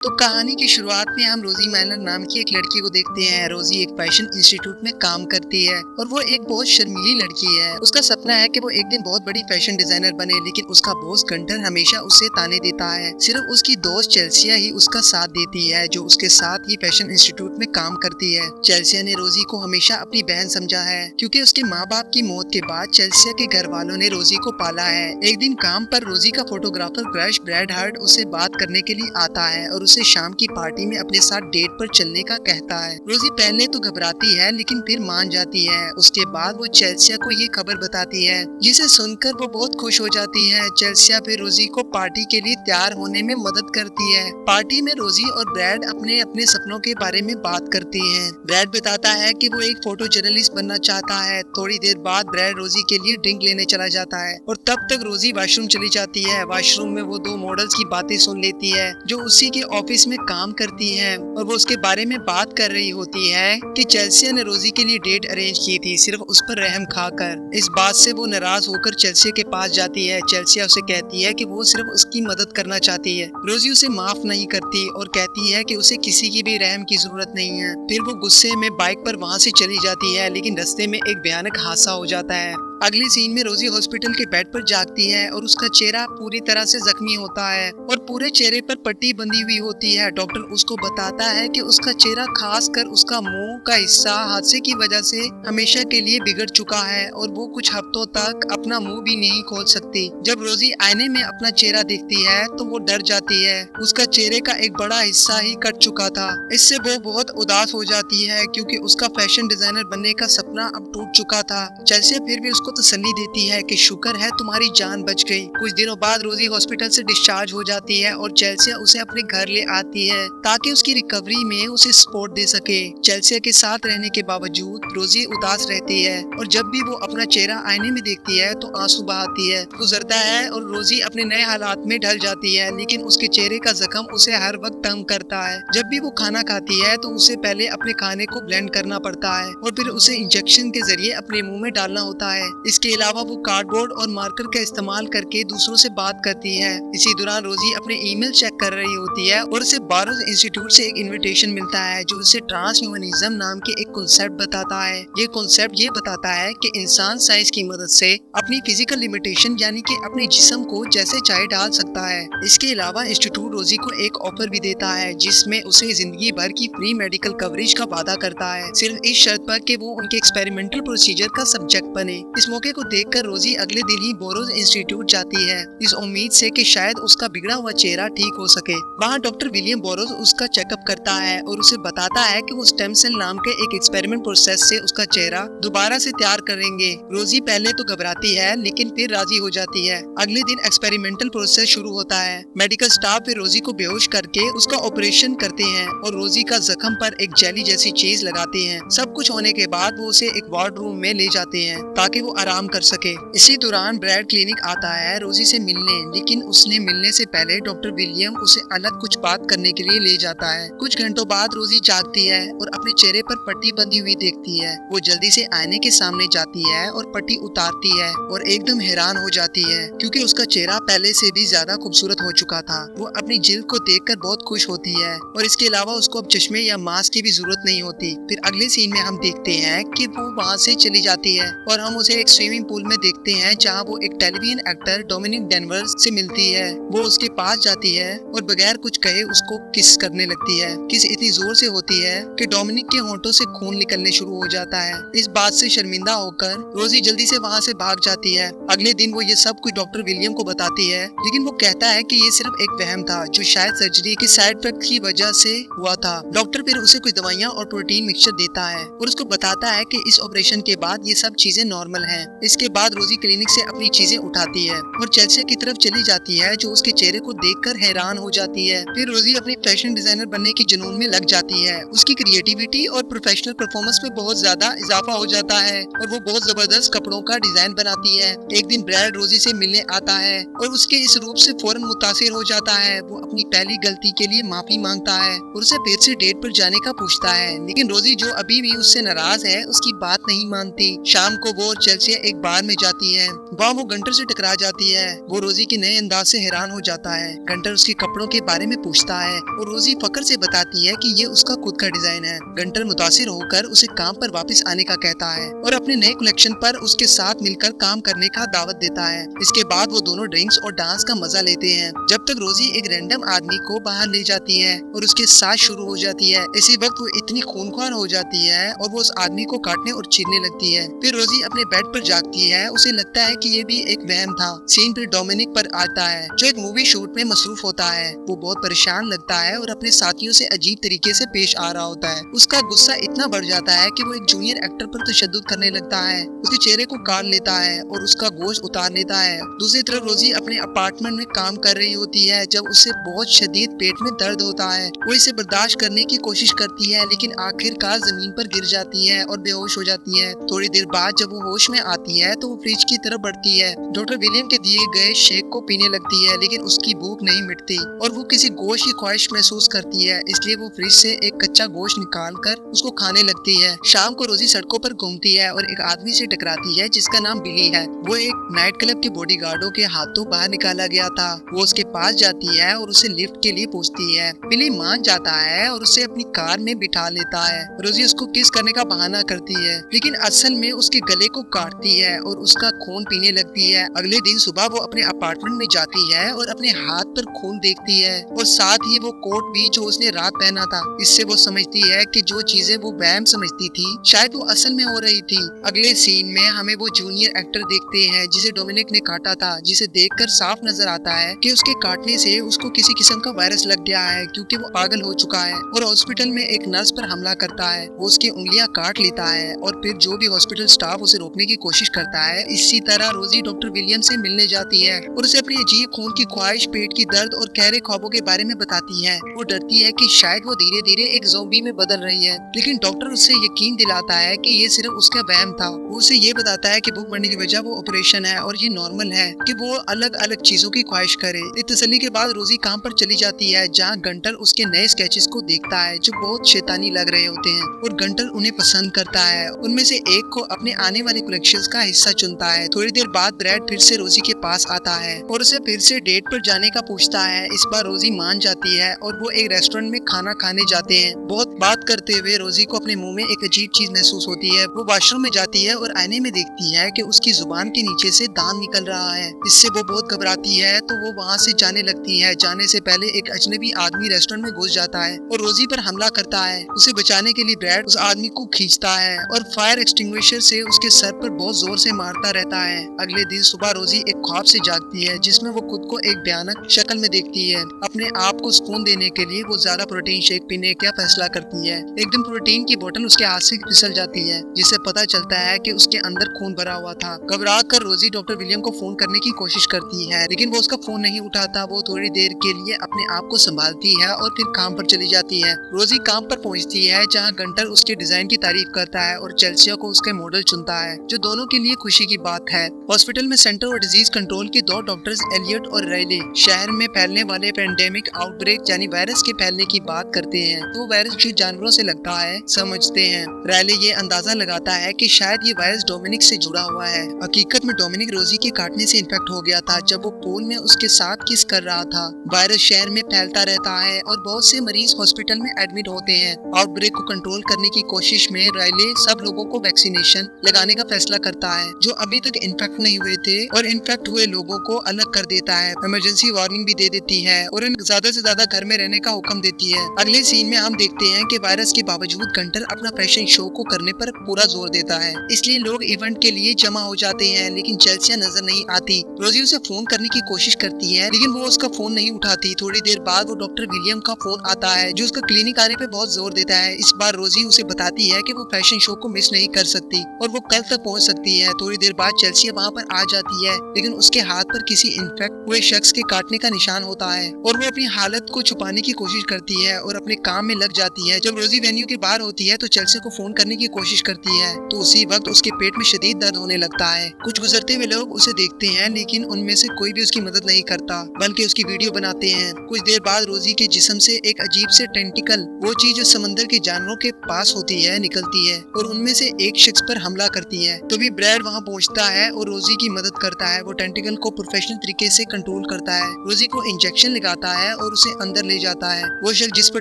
तो कहानी की शुरुआत में हम रोजी मैनर नाम की एक लड़की को देखते हैं। रोजी एक फैशन इंस्टीट्यूट में काम करती है और वो एक बहुत शर्मीली लड़की है। उसका सपना है कि वो एक दिन बहुत बड़ी फैशन डिजाइनर बने, लेकिन उसका बॉस गंटर हमेशा उसे ताने देता है। सिर्फ उसकी दोस्त चेल्सिया ही उसका साथ देती है, जो उसके साथ ही फैशन इंस्टीट्यूट में काम करती है। चेल्सिया ने रोजी को हमेशा अपनी बहन समझा है, क्योंकि उसके माँ बाप की मौत के बाद चेल्सिया के घर वालों ने रोजी को पाला है। एक दिन काम पर रोजी का फोटोग्राफर क्रश ब्रैड हार्ट उसे बात करने के लिए आता है और उसे शाम की पार्टी में अपने साथ डेट पर चलने का कहता है। रोजी पहले तो घबराती है, लेकिन फिर मान जाती है। उसके बाद वो चेल्सिया को ये खबर बताती है, जिसे सुनकर वो बहुत खुश हो जाती है। चेल्सिया फिर रोजी को पार्टी के लिए तैयार होने में मदद करती है। पार्टी में रोजी और ब्रैड अपने अपने सपनों के बारे में बात करती हैं। ब्रैड बताता है कि वो एक फोटो जर्नलिस्ट बनना चाहता है। थोड़ी देर बाद ब्रैड रोजी के लिए ड्रिंक लेने चला जाता है और तब तक रोजी वॉशरूम चली जाती है। वॉशरूम में वो दो मॉडल्स की बातें सुन लेती है, जो उसी के ऑफिस में काम करती है, और वो उसके बारे में बात कर रही होती है कि चेल्सिया ने रोजी के लिए डेट अरेंज की थी, सिर्फ उस पर रहम खाकर। इस बात से वो नाराज होकर चेल्सिया के पास जाती है। चेल्सिया उसे कहती है कि वो सिर्फ उसकी मदद करना चाहती है। रोजी उसे माफ नहीं करती और कहती है कि उसे किसी की भी रहम की जरूरत नहीं है। फिर वो गुस्से में बाइक पर वहाँ से चली जाती है, लेकिन रास्ते में एक भयानक हादसा हो जाता है। अगले सीन में रोजी हॉस्पिटल के बेड पर जागती है और उसका चेहरा पूरी तरह से जख्मी होता है और पूरे चेहरे पर पट्टी बंधी हुई होती है। डॉक्टर उसको बताता है कि उसका चेहरा, खासकर उसका मुंह का हिस्सा, हादसे की वजह से हमेशा के लिए बिगड़ चुका है और वो कुछ हफ्तों तक अपना मुंह भी नहीं खोल सकती। जब रोजी आईने में अपना चेहरा देखती है तो वो डर जाती है। उसका चेहरे का एक बड़ा हिस्सा ही कट चुका था। इससे वो बहुत उदास हो जाती है, क्योंकि उसका फैशन डिजाइनर बनने का सपना अब टूट चुका था। चेल्सिया फिर भी उसको तसल्ली देती है कि शुक्र है तुम्हारी जान बच गई। कुछ दिनों बाद रोजी हॉस्पिटल से डिस्चार्ज हो जाती है और चेल्सिया उसे अपने घर ले आती है, ताकि उसकी रिकवरी में उसे सपोर्ट दे सके। चेल्सिया के साथ रहने के बावजूद रोजी उदास रहती है और जब भी वो अपना चेहरा आईने में देखती है तो आंसू बहाती है। गुजरता है और रोजी अपने नए हालात में ढल जाती है, लेकिन उसके चेहरे का जख्म उसे हर वक्त तंग करता है। जब भी वो खाना खाती है तो उसे पहले अपने खाने को ब्लेंड करना पड़ता है और फिर उसे इंजेक्शन के जरिए अपने मुंह में डालना होता है। इसके अलावा वो कार्डबोर्ड और मार्कर का इस्तेमाल करके दूसरों से बात करती है। इसी दौरान रोजी अपने ईमेल चेक कर रही होती है और उसे बारोज इंस्टीट्यूट से एक इनविटेशन मिलता है, जो उसे ट्रांसह्यूमनिज्म नाम के एक कॉन्सेप्ट बताता है। ये कॉन्सेप्ट ये बताता है कि इंसान साइंस की मदद से अपनी फिजिकल लिमिटेशन, यानी कि अपने जिस्म को जैसे चाहे डाल सकता है। इसके अलावा इंस्टीट्यूट रोजी को एक ऑफर भी देता है, जिसमें उसे जिंदगी भर की फ्री मेडिकल कवरेज का वादा करता है, सिर्फ इस शर्त पर कि वो उनके एक्सपेरिमेंटल प्रोसीजर का सब्जेक्ट बने। इस मौके को देखकर रोजी अगले दिन ही बोरोज इंस्टीट्यूट जाती है, इस उम्मीद से कि शायद उसका बिगड़ा हुआ चेहरा ठीक हो सके। वहाँ डॉक्टर विलियम बोरोज उसका चेकअप करता है और उसे बताता है कि वो स्टेम सेल नाम के एक एक्सपेरिमेंट प्रोसेस से उसका चेहरा दोबारा से तैयार करेंगे। रोजी पहले तो घबराती है, लेकिन फिर राजी हो जाती है। अगले दिन एक्सपेरिमेंटल प्रोसेस शुरू होता है। मेडिकल स्टाफ फिर रोजी को बेहोश करके उसका ऑपरेशन करते हैं और रोजी का जख्म पर एक जेली जैसी चीज लगाते हैं। सब कुछ होने के बाद वो उसे एक वार्ड रूम में ले जाते हैं ताकि वो आराम कर सके। इसी दौरान ब्रैड क्लिनिक आता है रोजी से मिलने, लेकिन उसने मिलने से पहले डॉक्टर विलियम उसे अलग कुछ बात करने के लिए ले जाता है। कुछ घंटों बाद रोजी जागती है और अपने चेहरे पर पट्टी बंधी हुई देखती है। वो जल्दी से आईने के सामने जाती है और पट्टी उतारती है और एकदम हैरान हो जाती है, क्योंकि उसका चेहरा पहले से भी ज्यादा खूबसूरत हो चुका था। वो अपनी जिल्द को देखकर बहुत खुश होती है और इसके अलावा उसको अब चश्मे या मास्क की भी जरूरत नहीं होती। फिर अगले सीन में हम देखते हैं कि वो वहाँ से चली जाती है और हम उसे एक स्विमिंग पूल में देखते हैं, जहाँ वो एक टेलीविजन एक्टर डोमिनिक डेनवर से मिलती है। वो उसके पास जाती है और बगैर कुछ कहे उसको किस करने लगती है। किस इतनी जोर से होती है कि डोमिनिक के होंठों से खून निकलने शुरू हो जाता है। इस बात से शर्मिंदा होकर रोजी जल्दी से वहाँ से भाग जाती है। अगले दिन वो ये सब कुछ डॉक्टर विलियम को बताती है, लेकिन वो कहता है कि ये सिर्फ एक वहम था, जो शायद सर्जरी के साइड इफेक्ट की वजह से हुआ था। डॉक्टर फिर उसे कुछ दवाइयाँ और प्रोटीन मिक्सचर देता है और उसको बताता है कि इस ऑपरेशन के बाद ये सब चीजें नॉर्मल हैं। इसके बाद रोजी क्लिनिक से अपनी चीजें उठाती है और चेल्सिया की तरफ चली जाती है, जो उसके चेहरे को देखकर हैरान हो जाती है। फिर रोजी अपनी फैशन डिजाइनर बनने की जुनून में लग जाती है। उसकी क्रिएटिविटी और प्रोफेशनल परफॉर्मेंस में बहुत ज्यादा इजाफा हो जाता है और वो बहुत जबरदस्त कपड़ों का डिजाइन बनाती है। एक दिन ब्रैड रोजी से मिलने आता है और उसके इस रूप से फौरन मुतासिर हो जाता है। वो अपनी पहली गलती के लिए माफी मांगता है और उसे फिर से डेट पर जाने का पूछता है, लेकिन रोजी, जो अभी भी उससे नाराज है, उसकी बात नहीं मानती। शाम को वो और चेल्सिया एक बार में जाती है। वहाँ वो गंटर से टकरा जाती है। वो रोजी के नए अंदाज से हैरान हो जाता है। गंटर उसके कपड़ों के बारे में पूछता है और रोजी फक्र से बताती है कि ये उसका खुद का डिजाइन है। गंटर मुतासिर होकर उसे काम पर वापस आने का कहता है और अपने नए कलेक्शन पर उसके साथ मिलकर काम करने का दावत देता है। इसके बाद वो दोनों ड्रिंक्स और डांस का मजा लेते हैं, जब तक रोजी एक रैंडम आदमी को बाहर ले जाती है और उसके साथ शुरू हो जाती है। इसी वक्त वो इतनी खूनख्वार हो जाती है और वो उस आदमी को काटने और छीनने लगती है। फिर रोजी अपने बेड पर जागती है। उसे लगता है कि ये भी एक वहम था। सीन फिर डोमिनिक पर आता है जो एक मूवी शूट में मसरूफ होता है। वो बहुत परेशान लगता है और अपने साथियों से अजीब तरीके से पेश आ रहा होता है। उसका गुस्सा इतना बढ़ जाता है कि वो एक जूनियर एक्टर पर तशद्दुद करने लगता है, उसके चेहरे को काट लेता है और उसका गोश्त उतार लेता है। दूसरी तरफ रोजी अपने अपार्टमेंट में काम कर रही होती है जब उसे बहुत शदीद पेट में दर्द होता है। वो इसे बर्दाश्त करने की कोशिश करती है लेकिन आखिरकार जमीन पर गिर जाती है और बेहोश हो जाती है। थोड़ी देर बाद जब वो होश में आती है तो वो फ्रिज की तरफ बढ़ती है। डॉक्टर विलियम के दिए गए शेक को पीने लगती है लेकिन उसकी भूख नहीं मिटती और वो किसी गोश्त की ख्वाहिश महसूस करती है, इसलिए वो फ्रिज से एक कच्चा गोश्त निकाल कर उसको खाने लगती है। शाम को रोजी सड़कों पर घूमती है और एक आदमी से टकराती है जिसका नाम बिली है। वो एक नाइट क्लब के बॉडीगार्डों के हाथों बाहर निकाला गया था। वो उसके पास जाती है और उसे लिफ्ट के लिए पूछती है। बिली मान जाता है और उसे अपनी कार में बिठा लेता है। रोजी उसको किस करने का बहाना करती है लेकिन असल में उसके गले को काटती है और उसका खून पीने लगती है। अगले दिन सुबह वो अपने अपार्टमेंट में जाती है और अपने हाथ पर खून देखती है और साथ ही वो कोट भी जो उसने रात पहना था। इससे वो समझती है कि जो चीजें वो वहम समझती थी शायद वो असल में हो रही थी। अगले सीन में हमें वो जूनियर एक्टर देखते हैं जिसे डोमिनिक ने काटा था, जिसे देखकर साफ नजर आता है कि उसके काटने से उसको किसी किस्म का वायरस लग गया है क्योंकि वो पागल हो चुका है और हॉस्पिटल में एक नर्स पर हमला करता है। वो उसकी उंगलियां काट लेता है और फिर जो भी हॉस्पिटल स्टाफ उसे रोकने की कोशिश करता है। इसी तरह रोजी डॉक्टर विलियम से मिलने जाती है और उसे अपनी अजीब खून की ख्वाहिश, पेट की दर्द और गहरे ख्वाबों के बारे में बताती है। वो डरती है कि शायद वो धीरे धीरे एक ज़ॉम्बी में बदल रही है लेकिन डॉक्टर उससे यकीन दिलाता है कि ये सिर्फ उसका वहम था। वो उसे ये बताता है कि भूख मरने की वजह वो ऑपरेशन है और ये नॉर्मल है कि वो अलग अलग चीजों की ख्वाहिश करे। इस तसल्ली के बाद रोजी काम पर चली जाती है जहाँ गंटर उसके नए स्केचेस को देखता है जो बहुत शैतानी लग रहे होते हैं और गंटर उन्हें पसंद करता है। उनमें से एक को अपने आने वाले कलेक्शंस का हिस्सा चुनता है। थोड़ी देर बाद ब्रैड फिर से रोजी के पास आता है और उसे फिर से डेट पर जाने का पूछता है। इस बार रोजी मान जाती है और वो एक रेस्टोरेंट में खाना खाने जाते हैं। बहुत बात करते हुए रोजी को अपने मुंह में एक अजीब चीज महसूस होती है। वो वॉशरूम में जाती है और आईने में देखती है कि उसकी जुबान के नीचे से दांत निकल रहा है। इससे वो बहुत घबराती है तो वो वहाँ से जाने लगती है। जाने से पहले एक अजनबी आदमी रेस्टोरेंट में घुस जाता है और रोजी पर हमला करता है। उसे बचाने के लिए ब्रैड उस आदमी को खींचता है और फायर एक्सटिंग्विशर से उसके सर पर बहुत जोर से मारता रहता है। अगले दिन सुबह रोजी एक ख्वाब से जागती है जिसमें वो खुद को एक भयानक शक्ल में देखती है। अपने आप को सुकून देने के लिए वो ज्यादा प्रोटीन शेक पीने का फैसला करती है। एक दिन प्रोटीन की बोतल उसके हाथ से फिसल जाती है जिससे पता चलता है कि उसके अंदर खून भरा हुआ था। घबरा कर रोजी डॉक्टर विलियम को फोन करने की कोशिश करती है लेकिन वो उसका फोन नहीं उठाता। वो थोड़ी देर के लिए अपने आप को संभालती है और फिर काम पर चली जाती है। रोजी काम पर पहुंचती है जहां गंटर उसके डिजाइन की तारीफ करता है और चेल्सिया को उसके मॉडल चुनता है, जो दोनों के लिए खुशी की बात है। हॉस्पिटल में सेंटर और डिजीज कंट्रोल के दो डॉक्टर्स एलियट और राइले शहर में फैलने वाले पेंडेमिक आउटब्रेक यानी वायरस के फैलने की बात करते हैं। तो वायरस जो जानवरों से लगता है समझते हैं। राइले ये अंदाजा लगाता है कि शायद ये वायरस डोमिनिक से जुड़ा हुआ है। हकीकत में डोमिनिक रोजी के काटने से इन्फेक्ट हो गया था जब वो पूल में उसके साथ किस कर रहा था। वायरस शहर में फैलता रहता है और बहुत से मरीज हॉस्पिटल में एडमिट होते हैं। आउटब्रेक को कंट्रोल करने की कोशिश में राइले सब लोगों को वैक्सीनेशन लगाने का फैसला करता है जो अभी तक इन्फेक्ट नहीं हुए थे और इन्फेक्ट हुए लोगों को अलग कर देता है। इमरजेंसी वार्निंग भी दे देती है और उन्हें ज्यादा से ज्यादा घर में रहने का हुक्म देती है। अगले सीन में हम देखते हैं कि वायरस के बावजूद गंटर अपना फैशन शो को करने पर पूरा जोर देता है, इसलिए लोग इवेंट के लिए जमा हो जाते हैं लेकिन चेल्सिया नजर नहीं आती। रोजी उसे फोन करने की कोशिश करती है लेकिन वो उसका फोन नहीं उठाती। थोड़ी देर बाद वो डॉक्टर विलियम का फोन आता है जो उसका क्लिनिक आने पे बहुत जोर देता है। इस बार रोजी उसे बताती है कि वो फैशन शो को मिस नहीं कर सकती और वो कल तक पहुंच सकती है। थोड़ी देर बाद चेल्सिया वहाँ पर आ जाती है लेकिन उसके हाथ पर किसी इन्फेक्ट हुए शख्स के काटने का निशान होता है और वो अपनी हालत को छुपाने की कोशिश करती है और अपने काम में लग जाती है। जब रोजी वेन्यू के बाहर होती है तो चेल्सिया को फोन करने की कोशिश करती है तो उसी वक्त उसके पेट में शदीद दर्द होने लगता है। कुछ गुजरते हुए लोग उसे देखते हैं लेकिन उनमें से कोई भी उसकी मदद नहीं करता बल्कि उसकी वीडियो बनाते हैं। कुछ देर बाद रोजी के जिस्म से एक अजीब से टेंटिकल, वो चीज जो समंदर के जानवरों के पास होती है, निकलती है और उनमें से एक शख्स पर हमला करती है। तभी ब्रैड वहाँ पहुँचता है और रोजी की मदद करता है। वो टेंटिकल को प्रोफेशनल तरीके से कंट्रोल करता है, रोजी को इंजेक्शन लगाता है और उसे अंदर ले जाता है। वो शख्स जिस पर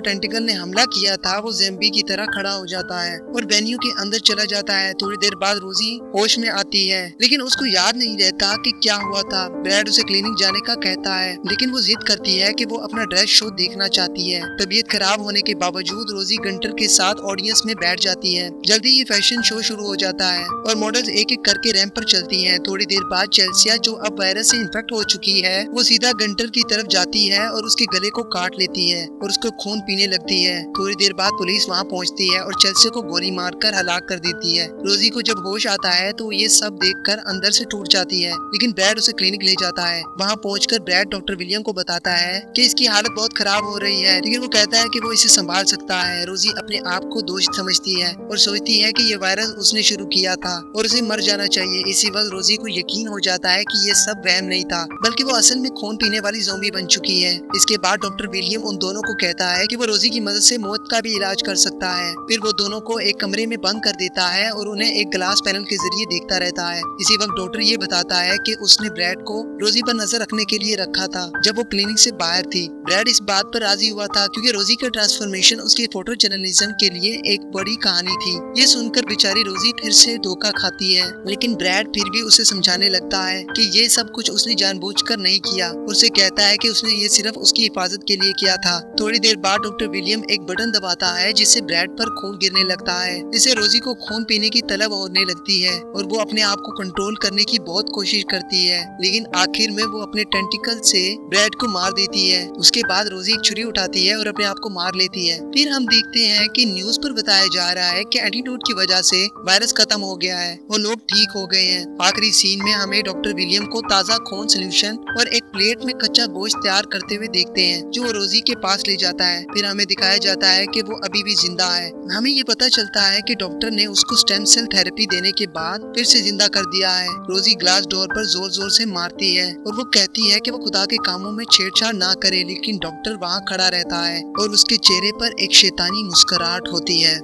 टेंटिकल ने हमला किया था वो ज़ॉम्बी की तरह खड़ा हो जाता है और वेन्यू के अंदर चला जाता है। थोड़ी देर बाद रोजी होश में आती है, लेकिन उसको याद नहीं रहता कि क्या हुआ था। ब्रैड उसे क्लिनिक जाने का कहता है, लेकिन वो जिद करती है कि वो अपना ड्रेस शो देखना चाहती है। तबीयत खराब होने के बावजूद रोजी गंटर के साथ ऑडियंस में बैठ जाती है। जल्दी ये फैशन शो शुरू हो जाता है और मॉडल्स एक एक करके रैंप पर चलती हैं। थोड़ी देर बाद चेल्सिया, जो अब वायरस से इन्फेक्ट हो चुकी है, वो सीधा गंटर की तरफ जाती है और उसके गले को काट लेती है और उसको खून पीने लगती है। थोड़ी देर बाद पुलिस वहाँ पहुँचती है और चेल्सिया को गोली मारकर हलाक कर देती है। रोजी को जब होश आता है तो ये सब देखकर अंदर से टूट जाती है, लेकिन ब्रैड उसे क्लिनिक ले जाता है। वहाँ पहुंचकर ब्रैड डॉक्टर विलियम को बताता है कि इसकी हालत बहुत खराब हो रही है, लेकिन वो कहता है कि वो इसे संभाल सकता है। रोजी अपने आप को दोषी समझती है और सोचती है कि ये वायरस उसने शुरू किया था और उसे मर जाना चाहिए। इसी वक्त रोजी को यकीन हो जाता है कि ये सब वहम नहीं था, बल्कि वो असल में खून पीने वाली ज़ॉम्बी बन चुकी है। इसके बाद डॉक्टर विलियम उन दोनों को कहता है कि वो रोजी की मदद से मौत का भी इलाज कर सकता है। फिर वो दोनों को एक कमरे में बंद कर देता है और उन्हें एक ग्लास पैनल के जरिए देखता रहता है। इसी वक्त डॉक्टर ये बताता है कि उसने ब्रैड को रोजी पर नजर रखने के लिए रखा था जब वो क्लिनिक से बाहर थी। ब्रैड इस बात पर राजी हुआ था क्योंकि रोजी का ट्रांसफॉर्मेशन उसके फोटो जर्नलिज्म के लिए एक बड़ी कहानी थी। ये सुनकर बेचारी रोजी फिर से धोखा खाती है, लेकिन ब्रैड फिर भी उसे समझाने लगता है कि ये सब कुछ उसने जानबूझकर नहीं किया। उसे कहता है कि उसने ये सिर्फ उसकी हिफाजत के लिए किया था। थोड़ी देर बाद डॉक्टर विलियम एक बटन दबाता है जिससे ब्रैड पर खून गिरने लगता है, जिससे रोजी को खून पीने की तलब होने लगती है और वो अपने आप को कंट्रोल करने की बहुत कोशिश करती है, लेकिन आखिर में वो अपने टेंटिकल से ब्रैड को मार देती है। उसके बाद रोजी एक छुरी उठाती है और अपने आप को मार लेती है। फिर हम देखते हैं कि न्यूज पर बताया जा रहा है कि एंटीडोट की वजह से वायरस खत्म हो गया है, वो लोग ठीक हो गए हैं। आखिरी सीन में हमें डॉक्टर विलियम को ताज़ा खून सोल्यूशन और एक प्लेट में कच्चा गोश्त तैयार करते हुए देखते हैं, जो वो रोजी के पास ले जाता है। फिर हमें दिखाया जाता है कि वो अभी भी जिंदा है। हमें ये पता चलता है कि डॉक्टर ने उसको स्टेम सेल थेरेपी देने के बाद फिर से जिंदा कर दिया है। रोजी ग्लास डोर पर जोर जोर से मारती है और वो कहती है कि वो खुदा के कामों में छेड़छाड़ ना करे, लेकिन डॉक्टर वहाँ खड़ा रहता है और उसके चेहरे पर एक शैतानी मुस्कुराहट होती है।